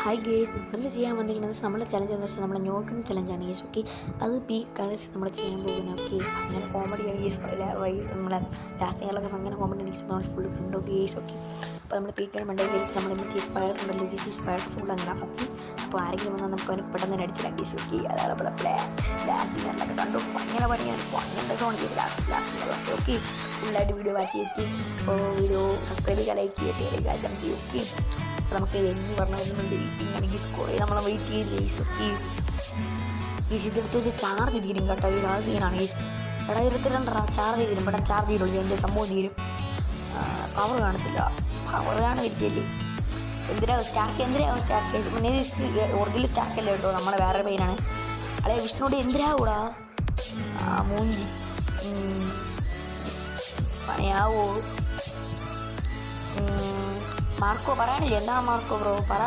Hi guys, നമ്മൾ ചെയ്യാൻ വന്നിരിക്കുന്നത് നമ്മളെ ചലഞ്ച് എന്ന് വെച്ചാൽ നമ്മളെ ന്യൂട്ടൺ ചലഞ്ചാണ് ഗേസ്. ഓക്കെ, അത് പീക്കാണ് നമ്മൾ ചെയ്യാൻ പോകുന്നത്. ഓക്കെ, അങ്ങനെ കോമഡിയാണ് ഗേസ്. നമ്മളെ ലാസ്റ്റ് ഞങ്ങളൊക്കെ അങ്ങനെ കോമഡി ഗേസ് നമ്മൾ ഫുൾ കണ്ടു ഗേസ്. ഓക്കെ, അപ്പോൾ നമ്മൾ പീക്കാൻ മണ്ടയിൽ നമ്മൾ മറ്റേ സ്പയർ ഉണ്ടല്ലോ ഗേസ്, സ്പയർ ഫുൾ അങ്ങനെ. ഓക്കെ, അപ്പോൾ ആരെങ്കിലും വന്നാൽ നമുക്ക് അവന് പെട്ടെന്ന് തന്നെ അടിച്ചില്ല ഗേസ്. ഓക്കെ, അതാണ് നമ്മുടെ പ്ലാൻ. ലാസ്റ്റ് ഞങ്ങളൊക്കെ കണ്ടു അങ്ങനെ പണിയാണ് അങ്ങനെ സോൺ ഗേസ്. ലാസ്റ്റ് ഓക്കെ, ഫുള്ളായിട്ട് വീഡിയോ വാച്ച് ചെയ്തിട്ട് അപ്പോൾ വീഡിയോ സബ്സ്ക്രൈബ് ചെയ്യുക, ലൈക്ക് ചെയ്യുക, ഷെയർ ചെയ്യുക, കമൻറ്റ് ചെയ്യുക. ഓക്കെ, നമുക്ക് എന്ന് പറഞ്ഞിരുന്നുണ്ട് വെയിറ്റിംഗ് ആണെങ്കിൽ കുറേ നമ്മളെ വെയിറ്റ് ചെയ്ത് ഗേസ്. ഓക്കെ, ഗേസ് ഇതെടുത്ത് വെച്ച് ചാർജ് തീരും കേട്ടോ. ഈ ആ സീനാണ് ഗേസ്. എടാ ഇരുപത്തിരണ്ടര ചാർജ് തീരും, പെട്ടെന്ന് ചാർജ് തീരുള്ളൂ. എൻ്റെ സംഭവം തീരും. പവർ കാണത്തില്ല, പവർ കാണുന്നില്ലേ. എന്തിനാ സ്റ്റാർക്ക്, ഒറിജിനൽ സ്റ്റാർക്കല്ലേ കേട്ടോ, നമ്മുടെ വേറെ പേരാണ്. അല്ലെ വിഷ്ണുവിടെ എന്തിനാ കൂടാ മൂഞ്ചി പണിയാവോ. മാർക്കോ പറയാനില്ല. എന്താ മാർക്കോ ബ്രോ പറ,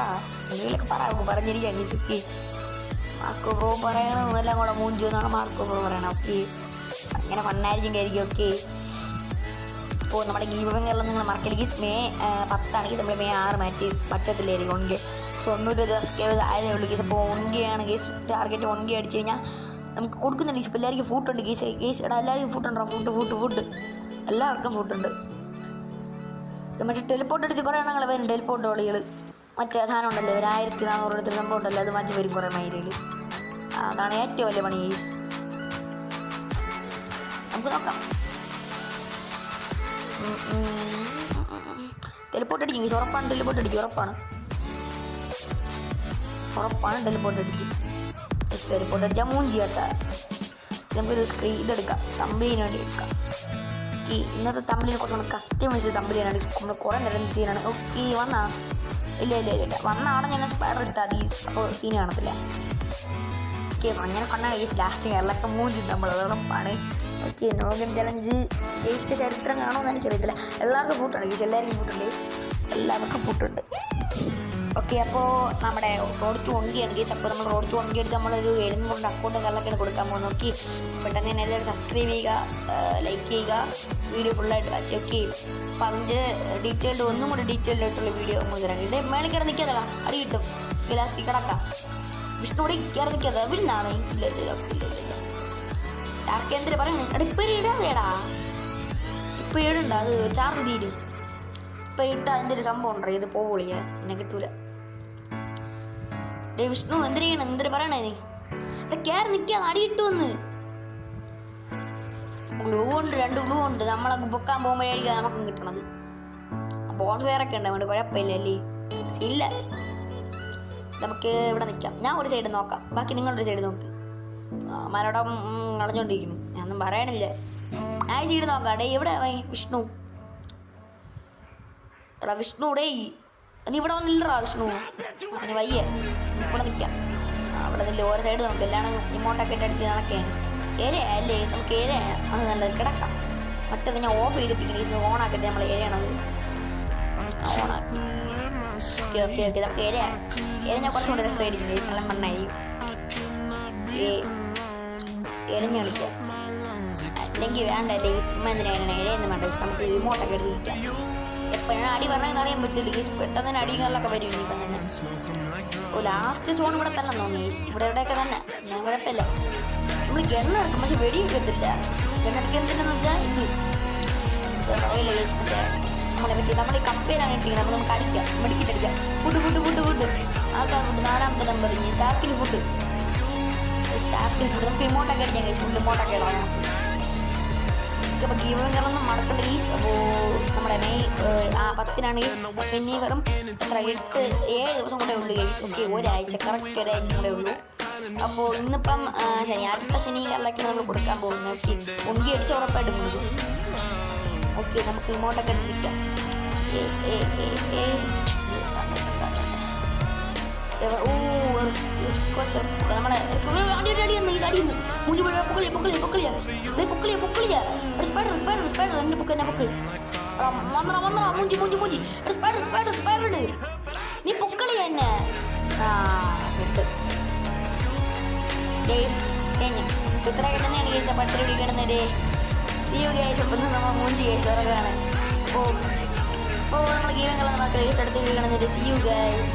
എന്തെങ്കിലൊക്കെ പറഞ്ഞിരിക്കാം ഗീസ്. ഓക്കെ, മാർക്കോ ബ്രോ പറയണമെന്നെല്ലാം കൂടെ മൂഞ്ചി എന്നാണ് മാർക്കോ ബ്രോ പറയണം. ഓക്കെ, അങ്ങനെ ഫണ്ണായിരിക്കും കയറിക്കും. ഓക്കെ, ഇപ്പോൾ നമ്മുടെ ഗീവെല്ലാം നിങ്ങൾ മറക്കല് ഗീസ്. മെയ് 10 നമ്മൾ മെയ് 6 മാറ്റി പറ്റത്തില്ലായിരിക്കും. 90 സബ്സ്ക്രൈബേഴ്സ് ആയതേ ഉള്ളൂ ഗീസ്. അപ്പോൾ 1K ഗീസ് ടാർഗറ്റ്. 1K അടിച്ച് കഴിഞ്ഞാൽ നമുക്ക് കൊടുക്കുന്നുണ്ട് ഗീസ്. ഇപ്പോൾ എല്ലാവർക്കും ഫുട്ടുണ്ട് ഗീസ്. എടാ എല്ലാവർക്കും ഫുട്ടുണ്ടോ? ഫുഡ് എല്ലാവർക്കും ഫുട്ടുണ്ട്. മറ്റേ ടെലിപ്പോർട്ട് അടിച്ച് കുറേ എണ്ണങ്ങൾ വരും. ടെലിപ്പോർട്ട് കളികൾ മറ്റേ സാധനം ഉണ്ടല്ലോ, ഒരു 1400 എടുത്തൊരു സംഭവം ഉണ്ടല്ലോ, അത് മാറ്റി വരും കുറേ മൈലുകൾ. അതാണ് ഏറ്റവും വലിയ പണി ഗീസ്. നമുക്ക് നോക്കാം. ടെലിപ്പോർട്ട് അടിക്കും ഗീസ്, ഉറപ്പാണ്. ടെലിപ്പോർട്ട് അടിക്കും, ഉറപ്പാണ് ടെലിപ്പോർട്ട് അടിക്കും. ടെലിപ്പോർട്ട് അടിച്ചാൽ മൂഞ്ചി കേട്ടാ. നമുക്കൊരു ഇതെടുക്കാം, തമ്പിന് വേണ്ടി എടുക്കാം. ഓക്കെ, ഇന്നത്തെ തമ്പിലിനെ കുറച്ചുകൂടെ കസ്റ്റമൈസ് തമ്പിലാണ്. നമ്മൾ കുറേ നേരം സീനാണ്. ഓക്കെ, വന്നാ ഇല്ല വന്നാണ് ഞാൻ സ്പയർ ഇട്ടാൽ മതി. അപ്പോൾ സീൻ കാണത്തില്ല. ഓക്കെ, അങ്ങനെ കണ്ണാണ് ഗീസ്. ലാസ്റ്റ് കേരളമൊക്കെ മൂഞ്ചി നമ്മൾ ഉറപ്പാണ്. ഓക്കെ, നോഗൻ ചലഞ്ച് ജയിച്ച ചരിത്രം കാണുമെന്ന് എനിക്കറിയത്തില്ല. എല്ലാവർക്കും ഫുട്ടുണ്ട് ഗീസ്, എല്ലാവർക്കും ഫുട്ടുണ്ട്. ഓക്കെ, അപ്പോൾ നമ്മുടെ റോഡ് ടു 1K ഗീസ്. അപ്പോൾ നമ്മൾ റോഡ് ടു 1K എടുത്ത് നമ്മളൊരു 700 അക്കൗണ്ട് കള്ളൊക്കെയാണ് കൊടുക്കാൻ പോകുന്നത്. ഓക്കെ, പെട്ടെന്ന് തന്നെ എല്ലാവരും സബ്സ്ക്രൈബ് ചെയ്യുക, ലൈക്ക് ചെയ്യുക, വീഡിയോ ഫുള്ളായിട്ട് വാച്ച്. ഓക്കെ, അപ്പോൾ അതിൻ്റെ ഒന്നും കൂടി ഡീറ്റെയിൽഡ് ആയിട്ടുള്ള വീഡിയോ നമ്മൾ തരാം. ഇത് മേളിൽ കയറി നിൽക്കാതാ, അടി കിട്ടും. ലാസ്റ്റ് കിടക്കാം. വിഷ്ണുവിടെ കയറി നിൽക്കാതെ വിടുന്നാണ്. ഇല്ല സ്റ്റാർക്ക് എന്തിനാ പറയുന്നത്? എടാ ഇപ്പോൾ ഇടാതെടാ, ഇപ്പോൾ ഇടണ്ട, അത് ചാർജ് തീരും. ഇപ്പം ഇട്ട് അതിൻ്റെ ഒരു സംഭവം ഉണ്ടോ, ഇത് പോവുള്ളിയെ എന്നെ കിട്ടൂല. ഡേ വിഷ്ണു എന്തിനാ പറയണേ നീ? എടാ കയറി നിൽക്കാതെ, അടി കിട്ടുമെന്ന്. ഗ്ലൂ ഉണ്ട്, 2 ഗ്ലൂ ഉണ്ട്. നമ്മളെ പൊക്കാൻ പോകുമ്പോഴായിരിക്കും നമുക്കും കിട്ടണത്. ബോണ്ട് ഫെയറൊക്കെ ഉണ്ട്, അതുകൊണ്ട് കുഴപ്പമില്ലല്ലേ. ഇല്ല, നമുക്ക് ഇവിടെ നിൽക്കാം. ഞാൻ ഒരു സൈഡ് നോക്കാം, ബാക്കി നിങ്ങളൊരു സൈഡ് നോക്ക്. മരടം കളഞ്ഞോണ്ടിരിക്കുന്നു, ഞാനൊന്നും പറയണില്ല. ഞാൻ ഈ സൈഡ് നോക്കാം. ഡേ ഇവിടെ വിഷ്ണു, എടാ വിഷ്ണു ഡേ നീ ഇവിടെ വന്നില്ലടാ വിഷ്ണു. അതിന് വയ്യ, ഇവിടെ നിൽക്കാം. അവിടെ നില്ല, ഓരോ സൈഡ് നോക്കാം. എല്ലാം ഇമോട്ടൊക്കെ ഇട്ട് അടിച്ച് നടക്കുകയാണ്. ഏരയല്ലേ നമുക്ക് ഏര, അത് നല്ലത് കിടക്കാം. മറ്റേത് ഞാൻ ഓഫ് ചെയ്തിപ്പിക്കുന്നു, ഓണാക്കിയിട്ട് നമ്മൾ ഏരയാണത് ഓണാക്കി. ഓക്കെ നമുക്ക് ഏര ഞാൻ കുറച്ചുകൂടി രസമായിരിക്കും, നല്ല മണ്ണായി എരഞ്ഞ് കളിക്കാം. അല്ലെങ്കിൽ വേണ്ടല്ലേ ചുമ്മാ എന്തിനാണ് ഏരയൊന്നും വേണ്ട. നമുക്ക് ഇമോട്ടൊക്കെ എടുത്തിരിക്കാം. എപ്പോഴാണ് അടി പറഞ്ഞതെന്ന് അറിയാൻ പറ്റില്ല ഗീസ്. പെട്ടെന്ന് തന്നെ അടികളിലൊക്കെ വരും ഇപ്പം തന്നെ. ഓ ലാസ്റ്റ് സോൺ ഇവിടെ തന്നെ തോന്നി, ഇവിടെയൊക്കെ തന്നെ. ഞാൻ കുഴപ്പമില്ല, നമ്മൾ ഗണ്ണെടുക്കും പക്ഷെ വെടിയൊക്കെത്തില്ല. ഗണ്ണെടുക്കുന്നതെന്ന് വെച്ചാൽ ഇത് നമ്മളെ പറ്റി നമ്മൾ ഈ കപ്പയിലാണ് ഇട്ടിരിക്കുന്നത്. അപ്പോൾ നമുക്ക് അടിക്കാം, മെഡിക്കറ്റ് അടിക്കാം. ഫുഡ് ആൾക്കാർ ഫുഡ് 4ാമത്തെ നമ്പർ സ്റ്റാക്കിൽ ഫുഡ് നമുക്ക് ഇമോട്ടൊക്കെ അടിക്കാൻ കഴിച്ചു. ഫുഡ് ഇമോട്ടൊക്കെ ഇടാം. അപ്പോൾ ഗീവങ്ങളൊന്നും മടക്കേണ്ട ഗീസ്. അപ്പോൾ നമ്മുടെ മെയ് 10 ഗീസ്. പിന്നെ വെറും 7 ദിവസം കൂടെ ഉള്ളൂ ഗീസ്. ഓക്കെ, ഒരാഴ്ച, കറക്റ്റ് ഒരാഴ്ച കൂടെ ഉള്ളൂ. അപ്പോൾ ഇന്നിപ്പം അടുത്ത ശനികളിലൊക്കെ നമ്മൾ കൊടുക്കാൻ പോകുന്നത്. ഓക്കെ, 1K അടിച്ച് ഉറപ്പായിട്ട് കൊടുക്കും. ഓക്കെ, നമുക്ക് ഇമോട്ടൊക്കെ എടുത്തിരിക്കാം. നമ്മളെ നീ പൊക്കളി തന്നെ ഇത്രയൊക്കെ തന്നെയാണ് കേസ്. പട്ടിരി പിടിക്കണമെന്നൊരു സി യു കേസ്. അപ്പം നമ്മൾ മൂഞ്ചി കേസ് ഇറങ്ങാണ്. അപ്പോൾ നമ്മൾ ഗെയിം കളഞ്ഞ മക്കളെ കേസ് എടുത്ത് പിടിക്കണമെന്നൊരു സി യു ഗൈസ്.